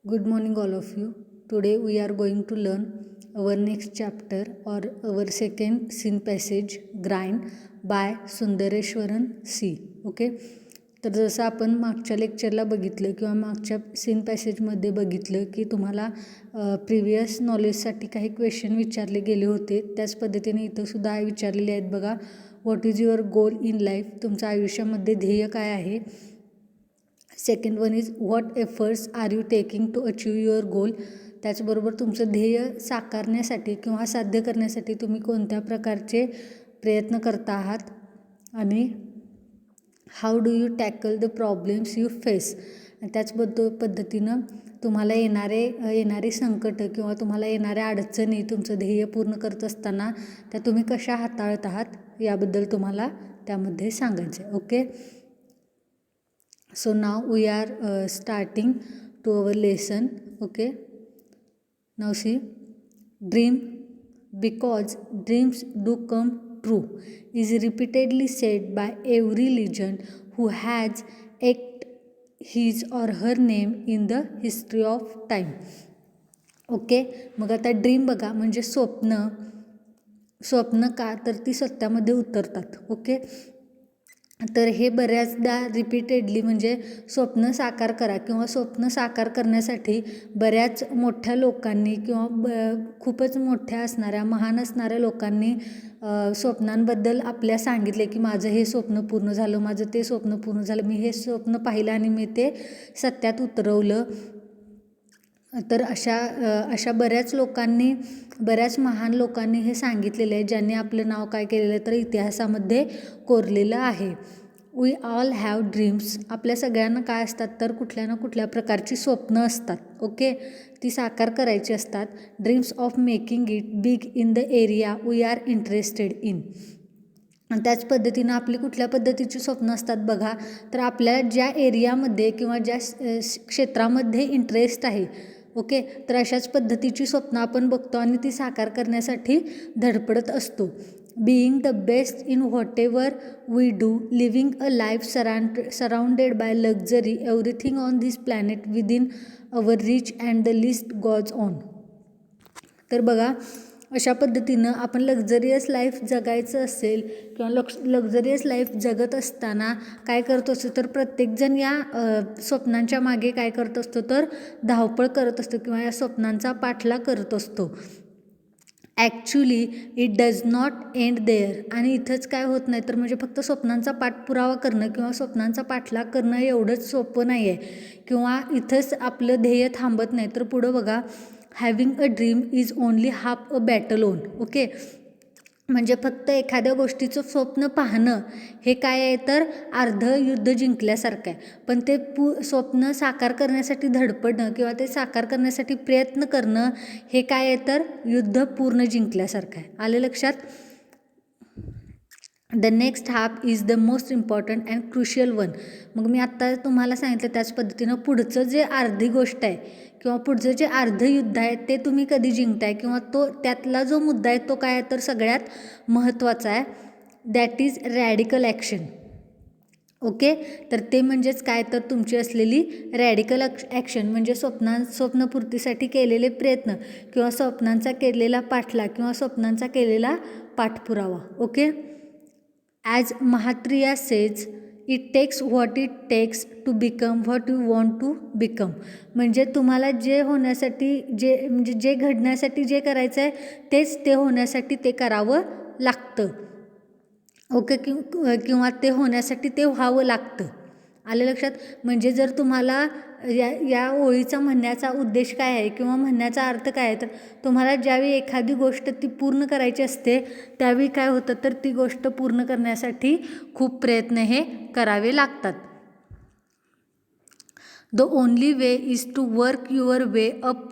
Good morning, all of you. Today we are going to learn our next chapter or our second scene passage, Grind by Sundareshwaran C. Okay, तर जसं आपण मागच्या लेक्चरला बघितलं किंवा मागच्या scene पॅसेजमध्ये बघितलं की तुम्हाला प्रिव्हियस नॉलेजसाठी काही क्वेश्चन विचारले गेले होते, त्याच पद्धतीने इथंसुद्धा विचारलेले आहेत बघा. What is your goal in life? तुमच्या आयुष्यामध्ये ध्येय काय आहे? Second one is what efforts are you taking to achieve your goal? त्याचबरोबर तुमचं ध्येय साकारण्यासाठी किंवा साध्य करण्यासाठी तुम्ही कोणत्या प्रकारचे प्रयत्न करता आहात? आणि how do you tackle the problems you face? त्याच पद्धतीनं तुम्हाला येणारी संकटं किंवा तुम्हाला येणाऱ्या अडचणी तुमचं ध्येय पूर्ण करत असताना त्या तुम्ही कशा हाताळत आहात याबद्दल तुम्हाला त्यामध्ये सांगायचं आहे. Okay, so now we are starting to our lesson. Okay, now see, dream because dreams do come true is repeatedly said by every legend who has etched his or her name in the history of time. Okay, मग आता dream बघा म्हणजे स्वप्न का तर ती सत्यामध्ये उतरतात. Okay, तर हे बऱ्याचदा रिपीटेडली म्हणजे स्वप्न साकार करा किंवा स्वप्न साकार करण्यासाठी बऱ्याच मोठ्या लोकांनी किंवा खूपच मोठ्या असणाऱ्या महान असणाऱ्या लोकांनी स्वप्नांबद्दल आपल्या सांगितले की माझं हे स्वप्न पूर्ण झालं, माझं ते स्वप्न पूर्ण झालं, मी हे स्वप्न पाहिलं आणि मी ते सत्यात उतरवलं. तर अशा बऱ्याच महान लोकांनी हे सांगितलेलं आहे, ज्यांनी आपलं नाव काय केलेलं आहे तर इतिहासामध्ये कोरलेलं आहे. We all have dreams. आपल्या सगळ्यांना काय असतात तर कुठल्या ना कुठल्या प्रकारची स्वप्न असतात. ओके, ती साकार करायची असतात. Dreams of making it big in the area we are interested in. त्याच पद्धतीनं आपली कुठल्या पद्धतीची स्वप्न असतात बघा, तर आपल्याला ज्या एरियामध्ये किंवा ज्या क्षेत्रामध्ये इंटरेस्ट आहे, ओके, तर अशाच पद्धतीची स्वप्न आपण बघतो आणि ती साकार करण्यासाठी धडपडत असतो. Being the best in whatever we do, living a life surrounded by luxury, everything on this planet within our reach and the list goes on. तर बघा, अशा पद्धतीनं आपण लक्झरियस लाईफ जगायचं असेल किंवा लक्झरियस लाईफ जगत असताना काय करतो असतो तर प्रत्येकजण या स्वप्नांच्या मागे काय करत असतो तर धावपळ करत असतो किंवा या स्वप्नांचा पाठलाग करत असतो. Actually it does not end there. आणि इथंच काय होत नाही तर म्हणजे फक्त स्वप्नांचा पाठपुरावा करणं किंवा स्वप्नांचा पाठलाग करणं एवढंच सोपं नाही आहे किंवा इथंच आपलं ध्येय थांबत नाही. तर पुढं बघा, having a dream is only half a battle on. Okay, म्हणजे फक्त एखाद्या गोष्टीचं स्वप्न पाहणं हे काय आहे तर अर्ध युद्ध जिंकल्यासारखं आहे. पण ते स्वप्न साकार करण्यासाठी धडपडणं किंवा ते साकार करण्यासाठी प्रयत्न करणं हे काय आहे तर युद्ध पूर्ण जिंकल्यासारखं आहे. आलं लक्षात? The next half is the most important and crucial one. मग मी आत्ता तुम्हाला सांगितलं त्याच पद्धतीनं पुढचं जे अर्धी गोष्ट आहे किंवा पुढचं जे अर्ध युद्ध आहे ते तुम्ही कधी जिंकताय किंवा त्यातला जो मुद्दा आहे तो काय आहे तर सगळ्यात महत्त्वाचा आहे. That is radical action. Okay, तर ते म्हणजेच काय तर तुमची असलेली रॅडिकल ॲक्शन म्हणजे स्वप्नपूर्तीसाठी केलेले प्रयत्न किंवा स्वप्नांचा केलेला पाठलाग किंवा स्वप्नांचा केलेला पाठपुरावा. Okay, as Mahatria says, it takes what it takes to become what you want to become. म्हणजे तुम्हाला जे घडण्यासाठी जे करायचं आहे तेच ते होण्यासाठी ते करावं लागतं. ओके, किंवा ते होण्यासाठी ते व्हावं लागतं. आलं लक्षात? म्हणजे जर तुम्हाला या ओळीचा म्हणण्याचा उद्देश काय आहे किंवा म्हणण्याचा अर्थ काय आहे तर तुम्हाला ज्यावेळी एखादी गोष्ट ती पूर्ण करायची असते त्यावेळी काय होतं तर ती गोष्ट पूर्ण करण्यासाठी खूप प्रयत्न हे करावे लागतात. The only way is to work your way up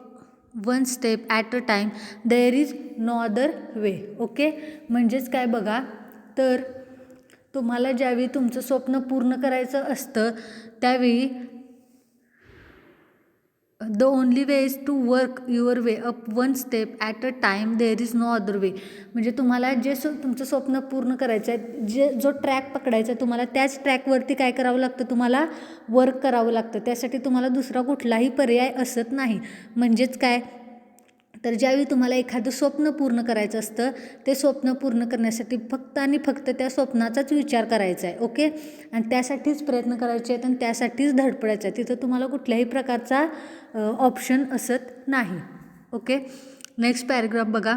one step at a time, there is no other way. Okay, म्हणजेच काय बघा, तर तुम्हाला ज्यावेळी तुमचं स्वप्न पूर्ण करायचं असतं त्यावेळी the only way is to work your way up one step at a time, there is no other way. म्हणजे तुम्हाला जे तुमचं स्वप्न पूर्ण करायचं आहे, जो ट्रॅक पकडायचा आहे तुम्हाला, त्याच ट्रॅकवरती काय करावं लागतं, तुम्हाला वर्क करावं लागतं. त्यासाठी तुम्हाला दुसरा कुठलाही पर्याय असत नाही. म्हणजेच काय, तर ज्यावेळी तुम्हाला एखादं स्वप्न पूर्ण करायचं असतं, ते स्वप्न पूर्ण करण्यासाठी फक्त आणि फक्त त्या स्वप्नाचाच विचार करायचा आहे. ओके, आणि त्यासाठीच प्रयत्न करायचे आहेत आणि त्यासाठीच धडपडायचं आहे. तिथं तुम्हाला कुठल्याही प्रकारचा ऑप्शन असत नाही. ओके, नेक्स्ट पॅरेग्राफ बघा.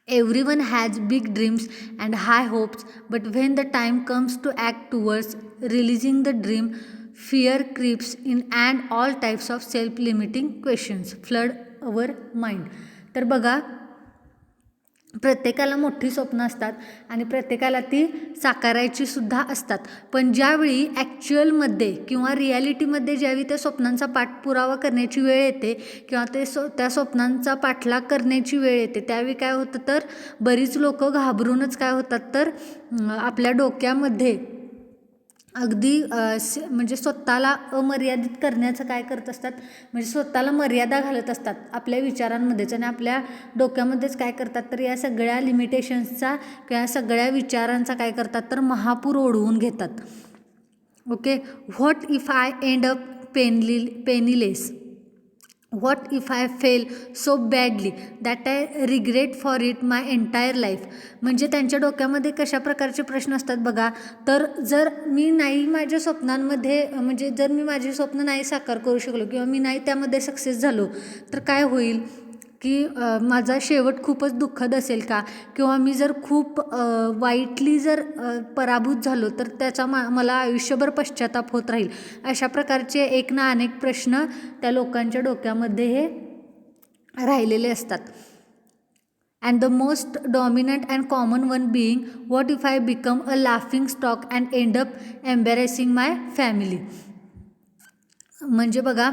Everyone has big dreams and high hopes, but when the time comes to act towards realizing the dream, fear creeps in and all types of self-limiting questions flood our mind. तर बघा, प्रत्येकाला मोठी स्वप्न असतात आणि प्रत्येकाला ती साकारायची सुद्धा असतात. पण ज्यावेळी ॲक्च्युअलमध्ये किंवा रिॲलिटीमध्ये ज्यावेळी त्या स्वप्नांचा पाठपुरावा करण्याची वेळ येते किंवा त्या स्वप्नांचा पाठलाग करण्याची वेळ येते, त्यावेळी काय होतं, तर बरीच लोक घाबरूनच काय होतात, तर आपल्या डोक्यामध्ये अगदी म्हणजे स्वतःला अमर्यादित करण्याचं काय करत असतात, म्हणजे स्वतःला मर्यादा घालत असतात आपल्या विचारांमध्येच आणि आपल्या डोक्यामध्येच काय करतात, तर या सगळ्या लिमिटेशन्सचा किंवा सगळ्या विचारांचा काय करतात, तर महापूर ओढवून घेतात. Okay, what if I end up penniless, what if I fail so badly that I regret for it my entire life. म्हणजे त्यांच्या डोक्यामध्ये कशा प्रकारचे प्रश्न असतात बघा, तर जर मी नाही माझ्या स्वप्नांमध्ये, म्हणजे जर मी माझे स्वप्न नाही साकार करू शकलो किंवा मी नाही त्यामध्ये सक्सेस झालो, तर काय होईल की माझा शेवट खूपच दुःखद असेल का, किंवा मी जर खूप वाईटली जर पराभूत झालो तर त्याचा मला आयुष्यभर पश्चाताप होत राहील. अशा प्रकारचे एक ना अनेक प्रश्न त्या लोकांच्या डोक्यामध्ये हे राहिलेले असतात. And the most dominant and common one being, what if I become a laughing stock and end up embarrassing my family. म्हणजे बघा,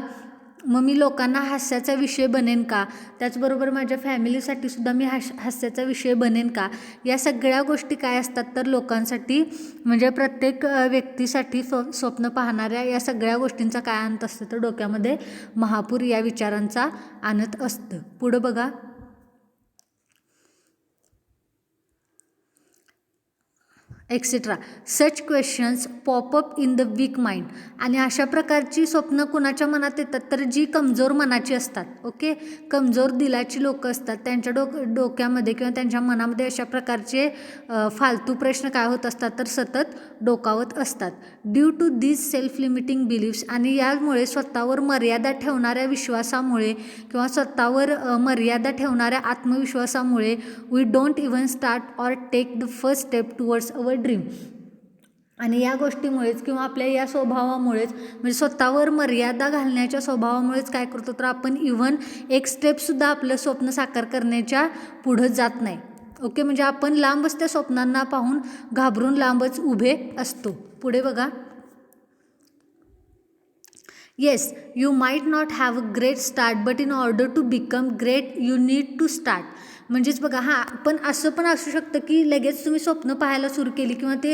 मग मी लोकांना हास्याचा विषय बनेन का, त्याचबरोबर माझ्या फॅमिलीसाठी सुद्धा मी हास्याचा विषय बनेन का. या सगळ्या गोष्टी काय असतात, तर लोकांसाठी, म्हणजे प्रत्येक व्यक्तीसाठी स्वप्न पाहणाऱ्या या सगळ्या गोष्टींचा काय आणत असतं, तर डोक्यामध्ये महापूर या विचारांचा आणत असतं. पुढं बघा. Etcetera such questions pop up in the weak mind. आणि अशा प्रकारची स्वप्न कुणाच्या मनात येतात, तर जी कमजोर मनाची असतात. ओके, कमजोर दिलाची लोक असतात, त्यांच्या डोक्यामध्ये किंवा त्यांच्या मनामध्ये अशा प्रकारचे फालतू प्रश्न काय होत असतात, तर सतत डोकावत असतात. Due to this self limiting beliefs. आणि यामुळे स्वतःवर मर्यादा ठेवणाऱ्या विश्वासामुळे किंवा स्वतःवर मर्यादा ठेवणाऱ्या आत्मविश्वासामुळे we don't even start or take the first step towards our dream. आणि या गोष्टीमुळेच किंवा आपल्या या स्वभावामुळेच, म्हणजे स्वतःवर मर्यादा घालण्याच्या स्वभावामुळेच काय करतो, तर आपण इव्हन एक स्टेपसुद्धा आपलं स्वप्न साकार करण्याच्या पुढं जात नाही. ओके, म्हणजे आपण लांबच त्या स्वप्नांना पाहून घाबरून लांबच उभे असतो. पुढे बघा. Yes, you might not have a great start, but in order to become great you need to start. म्हणजेच बघा, पण असं पण असू शकतं की लगेच तुम्ही स्वप्न पाहायला सुरू केली किंवा ते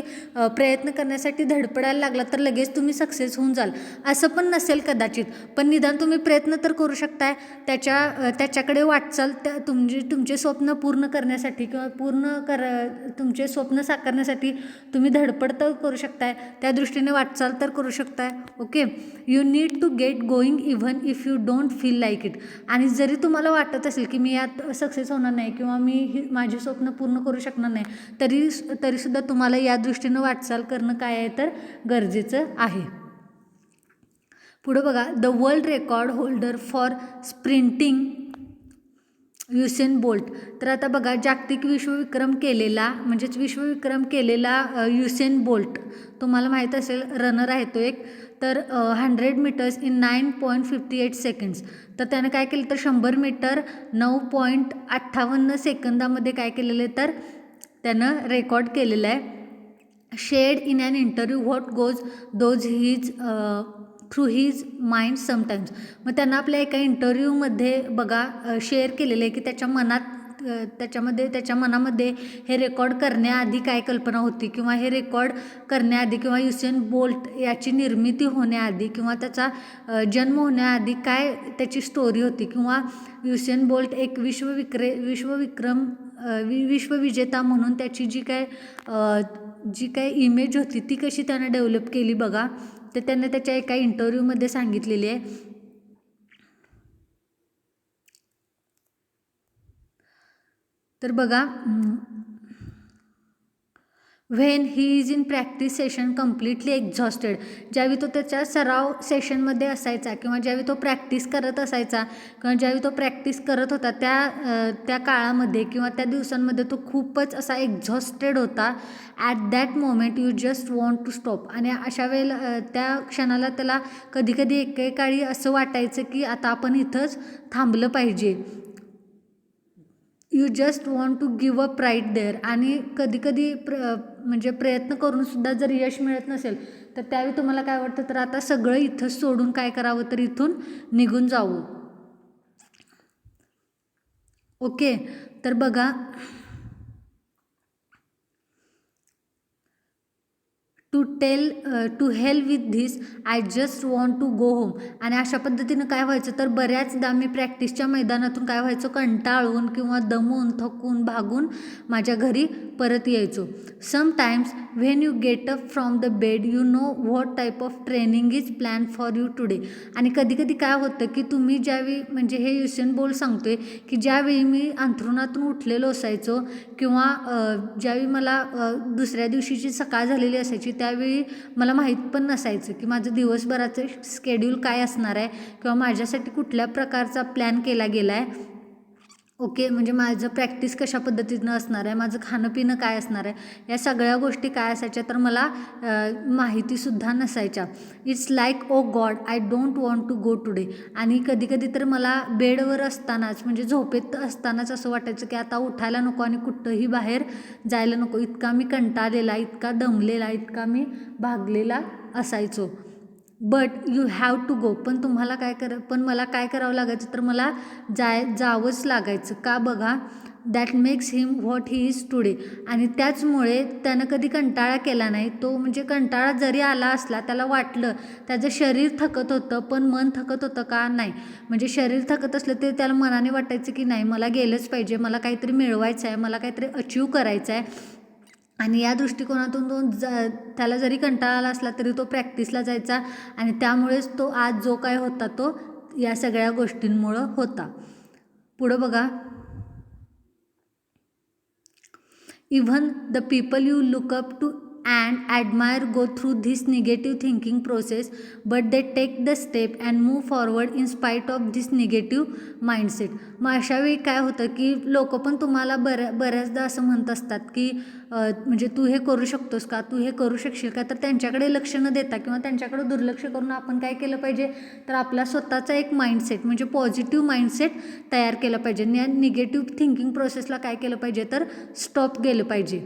प्रयत्न करण्यासाठी धडपडायला लागला तर लगेच तुम्ही सक्सेस होऊन जाल, असं पण नसेल कदाचित. पण निदान तुम्ही प्रयत्न तर करू शकताय त्याच्याकडे वाटचाल, तुमचे स्वप्न पूर्ण करण्यासाठी किंवा तुमचे स्वप्न साकारण्यासाठी तुम्ही धडपड तर करू शकताय, त्या दृष्टीने वाटचाल तर करू शकताय. Okay, you need to get going even if you don't feel like it. आणि जरी तुम्हाला वाटत असेल की मी यात सक्सेस होणार नाही किंवा मी माझी स्वप्न पूर्ण करू शकणार नाही, तरीसुद्धा तुम्हाला या दृष्टीनं वाटचाल करणं काय आहे, तर गरजेचं आहे. पुढं बघा. The world record holder for sprinting Usain Bolt. तर आता बघा, जागतिक विश्वविक्रम केलेला युसेन बोल्ट, तुम्हाला माहीत असेल रनर आहे तो एक, तर 100 मीटर्स इन 9.58 सेकंड्स. तर त्यानं काय केलं, तर 100 मीटर 9.58 सेकंदामध्ये काय केलेलं आहे, तर त्यानं रेकॉर्ड केलेलं आहे. Shared in an interview what those his through his mind sometimes. मग त्यांना आपल्या एका इंटरव्ह्यूमध्ये बघा शेअर केलेलं आहे की त्याच्या मनात त्याच्यामध्ये त्याच्या मनामध्ये हे रेकॉर्ड करण्याआधी काय कल्पना होती, किंवा हे रेकॉर्ड करण्याआधी किंवा युसेन बोल्ट याची निर्मिती होण्याआधी किंवा त्याचा जन्म होण्याआधी काय त्याची स्टोरी होती, किंवा युसेन बोल्ट एक विश्वविजेता म्हणून त्याची जी काय इमेज होती ती कशी त्यानं डेव्हलप केली बघा. ते त्याने त्याच्या एका इंटरव्ह्यूमध्ये सांगितलेली आहे. तर बघा, when he is in practice session completely exhausted, ज्यावेळी तो त्याच्या सराव सेशनमध्ये असायचा किंवा ज्यावेळी तो प्रॅक्टिस करत असायचा किंवा ज्यावेळी तो प्रॅक्टिस करत होता त्या काळामध्ये किंवा त्या दिवसांमध्ये तो खूपच असा एक्झॉस्टेड होता. At that moment you just want to stop. आणि अशा वेळेला त्या क्षणाला त्याला कधीकधी एकेकाळी असं वाटायचं की आता आपण इथंच थांबलं पाहिजे. You just want to give up right there. आणि कधीकधी म्हणजे प्रयत्न करूनसुद्धा जर यश मिळत नसेल तर त्यावेळी तुम्हाला काय वाटतं, तर आता सगळं इथंच सोडून काय करावं, तर इथून निघून जावं. ओके, तर बघा, to hell with this, I just want to go home. आणि अशा पद्धतीनं काय व्हायचं, तर बऱ्याचदा मी प्रॅक्टिसच्या मैदानातून काय व्हायचो, कंटाळून किंवा दमून थकून भागून माझ्या घरी परत यायचो. Sometimes when you get up from the bed you know what type of training is plan for you today. आणि कधीकधी काय होतं की तुम्ही ज्यावेळी, म्हणजे हे युसेन बोल्ट सांगतोय की ज्यावेळी मी अंथरुणातून उठलेलो असायचो किंवा ज्यावेळी मला दुसऱ्या दिवशीची सकाळ झालेली असायची त्यावेळी मला माहीत पण नसायचं की माझं दिवसभराचं स्केड्यूल काय असणार आहे किंवा माझ्यासाठी कुठल्या प्रकारचा प्लॅन केला गेला आहे. ओके, म्हणजे माझं प्रॅक्टिस कशा पद्धतीनं असणार आहे, माझं खाणं पिणं काय असणार आहे, या सगळ्या गोष्टी काय असायच्या तर मला माहितीसुद्धा नसायच्या. It's like oh God I don't want to go today. आणि कधीकधी तर मला बेडवर असतानाच, म्हणजे झोपेत असतानाच असं वाटायचं की आता उठायला नको आणि कुठंही बाहेर जायला नको. इतका मी कंटाळलेला, इतका दमलेला, इतका मी भागलेला असायचो. But you have to go. पण मला काय करावं लागायचं, तर मला जावंच लागायचं. का बघा, that makes him what he is today. आणि त्याचमुळे त्यानं कधी कंटाळा केला नाही. तो म्हणजे कंटाळा जरी आला असला, त्याला वाटलं, त्याचं शरीर थकत होतं पण मन थकत होतं का, नाही. म्हणजे शरीर थकत असलं ते त्याला मनाने वाटायचं की नाही, मला गेलंच पाहिजे, मला काहीतरी मिळवायचं आहे, मला काहीतरी अचीव करायचं आहे. आणि या दृष्टिकोनातून त्याला जरी कंटाळा आला असला तरी तो प्रॅक्टिसला जायचा. आणि त्यामुळेच तो आज जो काय होता तो या सगळ्या गोष्टींमुळं होता. पुढं बघा, even the people you look up to and admire go through this negative thinking process but they take the step and move forward in spite of this negative mindset. मग अशावेळी काय होतं की लोक पण तुम्हाला बऱ्याचदा असं म्हणत असतात की म्हणजे तू हे करू शकतोस का, तू हे करू शकशील का. तर त्यांच्याकडे लक्ष न देता किंवा त्यांच्याकडे दुर्लक्ष करून आपण काय केलं पाहिजे, तर आपला स्वतःचा एक माइंडसेट म्हणजे पॉझिटिव्ह माइंडसेट तयार केलं पाहिजे. या निगेटिव्ह थिंकिंग प्रोसेसला काय केलं पाहिजे, तर स्टॉप केलं पाहिजे.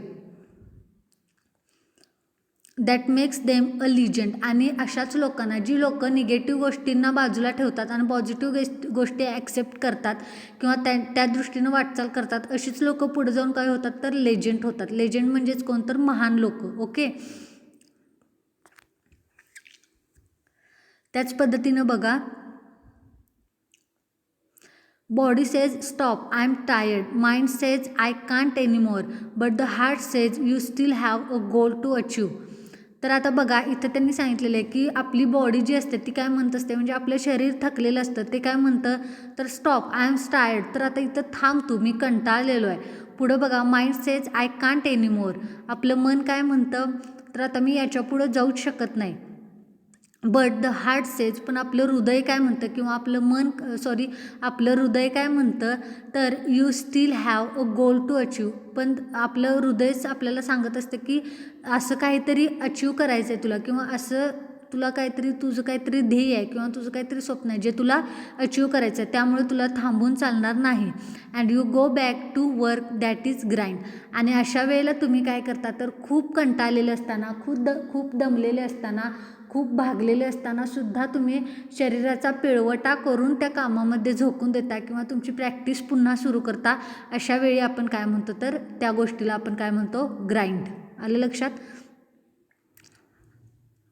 That makes them a legend. आणि अशाच लोकांना, जी लोक निगेटिव्ह गोष्टींना बाजूला ठेवतात आणि पॉझिटिव्ह गोष्टी ॲक्सेप्ट करतात किंवा त्या दृष्टीनं वाटचाल करतात, अशीच लोक पुढे जाऊन काय होतात, तर लेजंड होतात. लेजंड म्हणजेच कोण, तर महान लोक. ओके, त्याच पद्धतीनं बघा, body says stop, I am tired. Mind says I can't anymore. But the heart says you still have a goal to achieve. तर आता बघा, इथं त्यांनी सांगितलेलं आहे की आपली बॉडी जी असते ती काय म्हणत असते, म्हणजे आपलं शरीर थकलेलं असतं ते काय म्हणतं, तर स्टॉप, आय एम टायर्ड. तर आता इथं थांब तू, मी कंटाळलेलो आहे. पुढं बघा, mind says I can't anymore. आपलं मन काय म्हणतं, तर आता मी याच्या पुढं जाऊच शकत नाही. बट द हार्ट सेज, पण आपलं हृदय काय म्हणतं, किंवा आपलं हृदय काय म्हणतं, तर you still have a goal to achieve. पण आपलं हृदयच आपल्याला सांगत असतं की असं काहीतरी अचीव करायचं आहे तुला, किंवा असं तुला काहीतरी, तुझं काहीतरी ध्येय आहे किंवा तुझं काहीतरी स्वप्न आहे जे तुला अचीव करायचं आहे, त्यामुळे तुला थांबून चालणार नाही. And you go back to work that is grind. आणि अशा वेळेला तुम्ही काय करता, तर खूप कंटाळलेले असताना, खूप दमलेले असताना खूप भागलेले असतानासुद्धा तुम्ही शरीराचा पिळवटा करून त्या कामामध्ये झोकून देता किंवा तुमची प्रॅक्टिस पुन्हा सुरू करता, अशा वेळी आपण काय म्हणतो तर त्या गोष्टीला आपण काय म्हणतो, ग्राइंड. आलं लक्षात?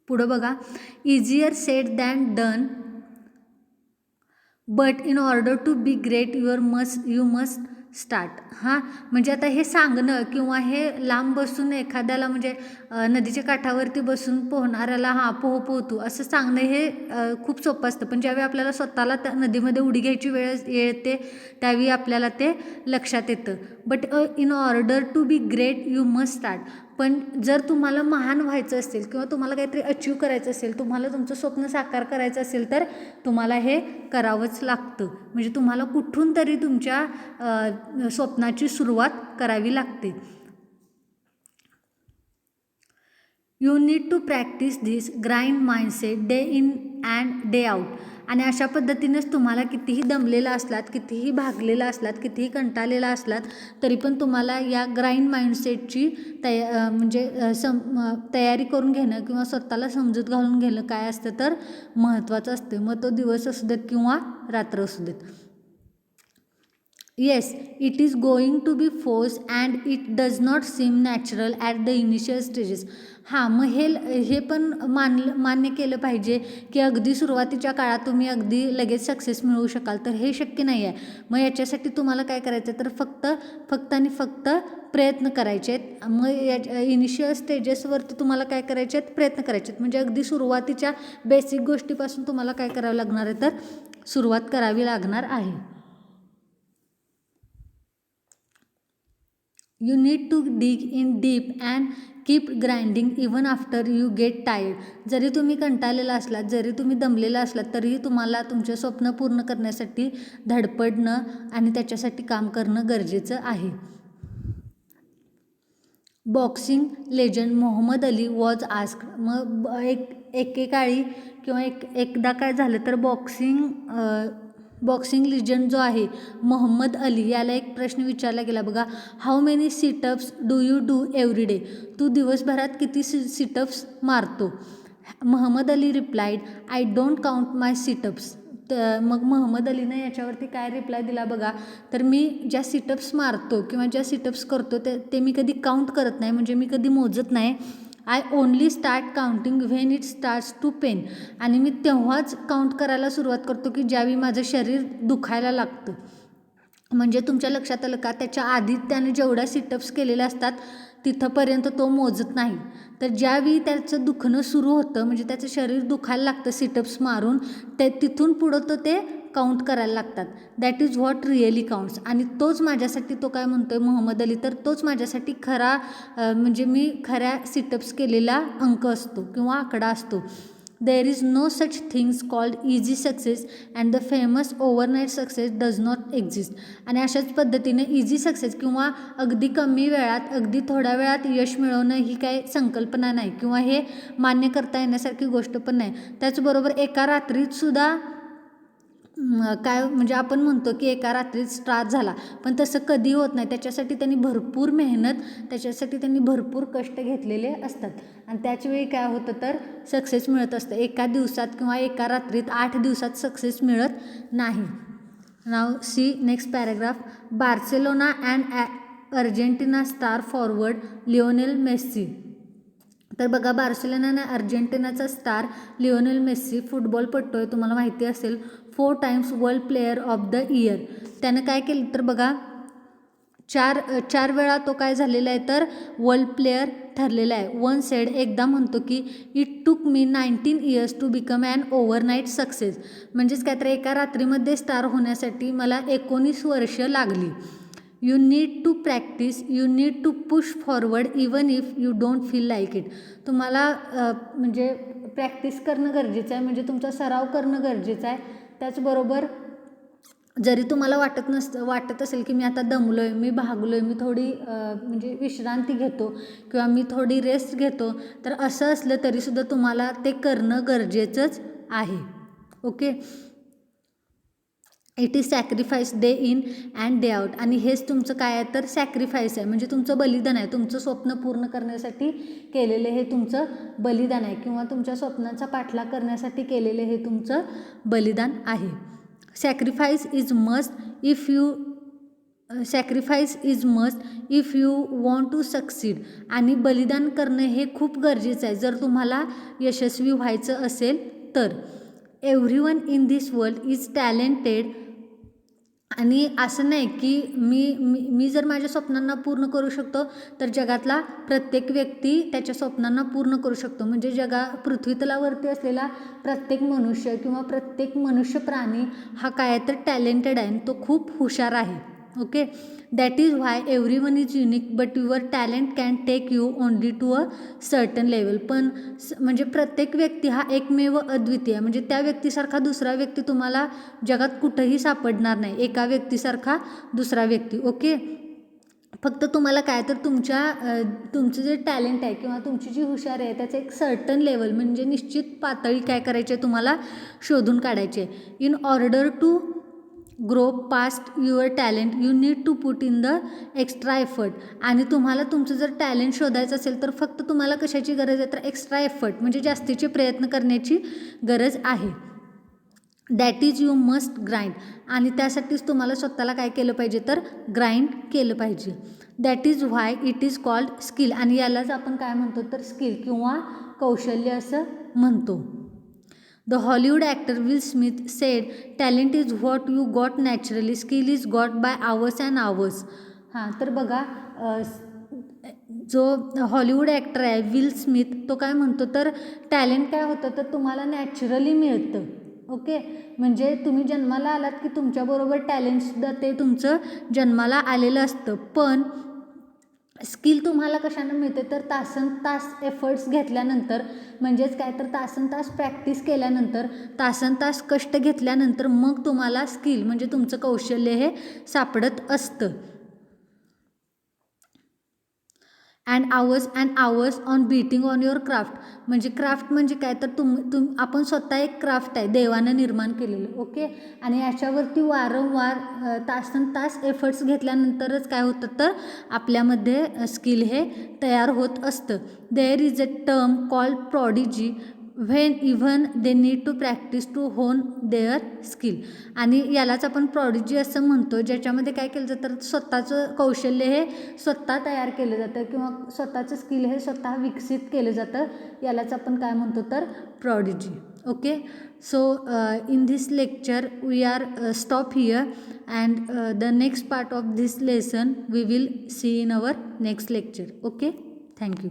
पुढं बघा, easier said than done but in order to be great you must start. हां, म्हणजे आता हे सांगणं किंवा हे लांब बसून एखाद्याला म्हणजे नदीच्या काठावरती बसून पोहणाऱ्याला हां पोह पोहतू असं सांगणं हे खूप सोपं असतं, पण ज्यावेळी आपल्याला स्वतःला त्या नदीमध्ये उडी घ्यायची वेळ येते त्यावेळी आपल्याला ते लक्षात येतं. But in order to be great you must start. पण जर तुम्हाला महान व्हायचं असेल किंवा तुम्हाला काहीतरी अचीव करायचं असेल, तुम्हाला तुमचं स्वप्न साकार करायचं असेल तर तुम्हाला हे करावंच लागतं. म्हणजे तुम्हाला कुठून तरी तुमच्या स्वप्नाची सुरुवात करावी लागते. You need to practice this grind mindset day in and day out. आणि अशा पद्धतीनेच तुम्हाला कितीही दमलेला असलात, कितीही भागलेला असलात, कितीही कंटाळलेला असलात तरी पण तुम्हाला या ग्राइंड माइंडसेटची तयारी करून घेणं किंवा स्वतःला समजूत घालून घेणं काय असतं तर महत्त्वाचं असतं. मग तो दिवस असू देत किंवा रात्र असू देत. Yes, it is going to be force and it does not seem natural at the initial stages. हां, मग हे पण मान्य केलं पाहिजे की अगदी सुरुवातीच्या काळात तुम्ही अगदी लगेच सक्सेस मिळवू शकाल, तर हे शक्य नाही आहे. मग याच्यासाठी तुम्हाला काय करायचं तर फक्त आणि फक्त प्रयत्न करायचे आहेत. मग इनिशियल स्टेजेसवरती तुम्हाला काय करायचे आहेत, प्रयत्न करायचे आहेत. म्हणजे अगदी सुरुवातीच्या बेसिक गोष्टीपासून तुम्हाला काय करावं लागणार आहे तर सुरुवात करावी लागणार आहे. You need to dig in deep and keep grinding even after you get tired. जरी तुम्ही कंटाळलेला असलात, जरी तुम्ही दमलेला असलात तरीही तुम्हाला तुमचे स्वप्न पूर्ण करण्यासाठी धडपडणं आणि त्याच्यासाठी काम करणं गरजेचं आहे. Boxing legend Muhammad Ali was asked. मग एकेकाळी किंवा एकदा काय झालं तर बॉक्सिंग लिजंड जो आहे मोहम्मद अली याला एक प्रश्न विचारला गेला बघा, how many situps do you do every day. तू दिवसभरात किती सिटअप्स मारतो. Muhammad Ali replied, I don't count my situps. मग मोहम्मद अलीनं याच्यावरती काय रिप्लाय दिला बघा, तर मी ज्या सिटअप्स मारतो किंवा ज्या सिटअप्स करतो ते मी कधी काउंट करत नाही, म्हणजे मी कधी मोजत नाही. I only start counting when it starts to pain. आणि मी तेव्हाच काउंट करायला सुरुवात करतो की ज्यावेळी माझं शरीर दुखायला लागतं. म्हणजे तुमच्या लक्षात आलं का, त्याच्या आधी त्याने जेवढ्या सिटअप्स केलेल्या असतात तिथंपर्यंत तो मोजत नाही. तर ज्यावेळी त्याचं दुखणं सुरू होतं म्हणजे त्याचं शरीर दुखायला लागतं सिटअप्स मारून, तिथून पुढं ते काउंट करायला लागतात. That is what really counts. आणि तोच माझ्यासाठी, तो काय म्हणतो आहे मोहम्मद अली, तर तोच माझ्यासाठी खरा म्हणजे मी खऱ्या सिटअप्स केलेला अंक असतो किंवा आकडा असतो. There is no such things called easy success and the famous overnight success does not exist. आणि अशाच पद्धतीने इझी सक्सेस किंवा अगदी कमी वेळात अगदी थोड्या वेळात यश मिळवणं ही काही संकल्पना नाही किंवा हे मान्य करता येण्यासारखी गोष्ट पण नाही. त्याचबरोबर एका रात्रीतसुद्धा काय म्हणजे आपण म्हणतो की एका रात्रीत स्टार झाला, पण तसं कधी होत नाही. त्याच्यासाठी त्यांनी भरपूर मेहनत, त्याच्यासाठी त्यांनी भरपूर कष्ट घेतलेले असतात आणि त्याचवेळी काय होतं तर सक्सेस मिळत असतं. एका दिवसात किंवा एका रात्रीत 8 दिवसात सक्सेस मिळत नाही. Now see next paragraph. Barcelona and Argentina star forward Lionel Messi. तर बघा, बार्सेलोना आणि अर्जेंटिनाचा स्टार लिओनेल मेस्सी फुटबॉलपटू आहे, तुम्हाला माहिती असेल, 4 times world player of the year. त्यानं काय केलं तर बघा, चार वेळा तो काय झालेला आहे तर वर्ल्ड प्लेयर ठरलेला आहे. वन सेड, एकदा म्हणतो की it took me 19 years to become an overnight success. म्हणजेच काय तर एका रात्रीमध्ये स्टार होण्यासाठी मला 19 वर्ष लागली. You need to practice, you need to push forward even if you don't feel like it. तुम्हाला म्हणजे प्रॅक्टिस करणं गरजेचं आहे, म्हणजे तुमचा सराव करणं गरजेचं आहे. त्याचबरोबर जरी तुम्हाला वाटत असेल की मी आता दमलो आहे, मी भागलो आहे, मी थोडी म्हणजे विश्रांती घेतो किंवा मी थोडी रेस्ट घेतो, तर असं असलं तरीसुद्धा तुम्हाला ते करणं गरजेचंच आहे. Okay. It is sacrifice day in and day out. आणि हेच तुमचं काय आहे तर सॅक्रिफाईस आहे, म्हणजे तुमचं बलिदान आहे. तुमचं स्वप्न पूर्ण करण्यासाठी केलेले हे तुमचं बलिदान आहे, किंवा तुमच्या स्वप्नांचा पाठलाग करण्यासाठी केलेले हे तुमचं बलिदान आहे. Sacrifice is must if you want to succeed. आणि बलिदान करणं हे खूप गरजेचं आहे जर तुम्हाला यशस्वी व्हायचं असेल तर. Everyone in this world is talented. आणि असं नाही की मी जर माझ्या स्वप्नांना पूर्ण करू शकतो तर जगातला प्रत्येक व्यक्ती त्याच्या स्वप्नांना पूर्ण करू शकतो. म्हणजे पृथ्वीतलावरती असलेला प्रत्येक मनुष्य किंवा प्रत्येक मनुष्य प्राणी हा काय तर टॅलेंटेड आहे, तो खूप हुशार आहे. Okay. That is why everyone is unique but your talent can take you only to a certain level. पण म्हणजे प्रत्येक व्यक्ती हा एकमेव अद्वितीय, म्हणजे त्या व्यक्तीसारखा दुसरा व्यक्ती तुम्हाला जगात कुठंही सापडणार नाही, एका व्यक्तीसारखा दुसरा व्यक्ती. ओके. फक्त तुम्हाला काय तर तुमचं जे टॅलेंट आहे किंवा तुमची जी हुशारी आहे त्याचं एक सर्टन लेवल म्हणजे निश्चित पातळी काय करायची आहे तुम्हाला शोधून काढायची आहे. In order to grow past your talent you need to put in the extra effort. आणि तुम्हाला तुमचं जर टॅलेंट शोधायचं असेल तर फक्त तुम्हाला कशाची गरज आहे तर एक्स्ट्रा एफर्ट म्हणजे जास्तीचे प्रयत्न करण्याची गरज आहे. That is you must grind. आणि त्यासाठीच तुम्हाला स्वतःला काय केलं पाहिजे तर ग्राइंड केलं पाहिजे. That is why it is called skill. आणि यालाच आपण काय म्हणतो तर स्किल किंवा कौशल्य असं म्हणतो. The Hollywood actor Will Smith said talent is what you got naturally, skill is got by hours and hours. हां तर बघा जो हॉलिवूड ॲक्टर आहे विल स्मिथ तो काय म्हणतो तर टॅलेंट काय होतं तर तुम्हाला नॅचरली मिळतं. ओके. म्हणजे तुम्ही जन्माला आलात की तुमच्याबरोबर टॅलेंटसुद्धा ते तुमचं जन्माला आलेलं असतं. पण स्किल तुम्हाला कशानं मिळते तर तासनतास एफर्ट्स घेतल्यानंतर, म्हणजेच काय तर तासनतास प्रॅक्टिस केल्यानंतर, तासनतास कष्ट घेतल्यानंतर मग तुम्हाला स्किल म्हणजे तुमचं कौशल्य हे सापडत असतं. And hours on beating on your craft. म्हणजे क्राफ्ट म्हणजे काय तर आपण स्वतः एक क्राफ्ट आहे देवानं निर्माण केलेलं. ओके. आणि याच्यावरती वारंवार तासनतास एफर्ट्स घेतल्यानंतरच काय होतं तर आपल्यामध्ये स्किल हे तयार होत असतं. There is a term called prodigy when even they need to practice to hone their skill. आणि यालाच आपण प्रॉडिजी असं म्हणतो, ज्याच्यामध्ये काय केलं जातं तर स्वतःचं कौशल्य हे स्वतः तयार केलं जातं किंवा स्वतःचं स्किल हे स्वतः विकसित केलं जातं. यालाच आपण काय म्हणतो तर prodigy. Okay. So in this lecture we are stop here and the next part of this lesson we will see in our next lecture. Okay. Thank you.